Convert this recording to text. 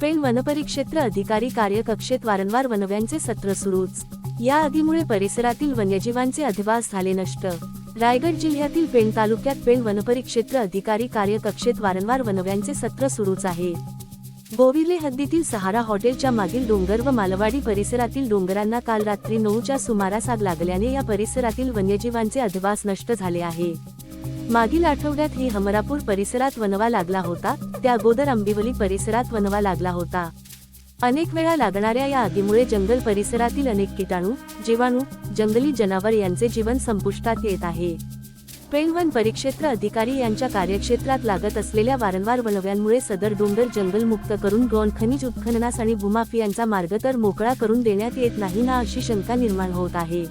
पेण वनपरिक्षेत्र अधिकारी कार्यकक्षेत वारंवार वनव्यांचे सत्र सुरूच। या आगीमुळे परिसरातील वन्यजीवांचे अधिवास झाले नष्ट। रायगड जिल्ह्यातील पेण तालुक्यात पेण वनपरिक्षेत्र अधिकारी कार्यकक्षेत वारंवार वनव्यांचे सत्र सुरूच आहे। बोविर्ले हद्दीतील सहारा हॉटेलच्या मागील डोंगर व मालवाडी परिसरातील डोंगरांना काल रात्री 9च्या सुमारास आग लागल्याने या परिसरातील वन्यजीवांचे अधिवास नष्ट झाले आहे। मागील आठवड्यात ही हमरापूर परिसरात वनवा लागला होता, त्या अगोदर आंबिवली परिसरात वनवा लागला होता। अनेक वेळा लागणाऱ्या या आगीमुळे जंगल परिसरातील अनेक कीटाणू, जीवाणू, जंगली जनावर यांचे जीवन संपुष्टात येत आहे। पेण वन परिक्षेत्र अधिकारी यांच्या कार्यक्षेत्रात लागत असलेल्या वारंवार वनव्यांमुळे सदर डोंगर जंगलमुक्त करून गौण खनिज उत्खननास आणि भूमाफियांचा मार्ग तर मोकळा करून देण्यात येत नाही ना, अशी शंका निर्माण होत आहे।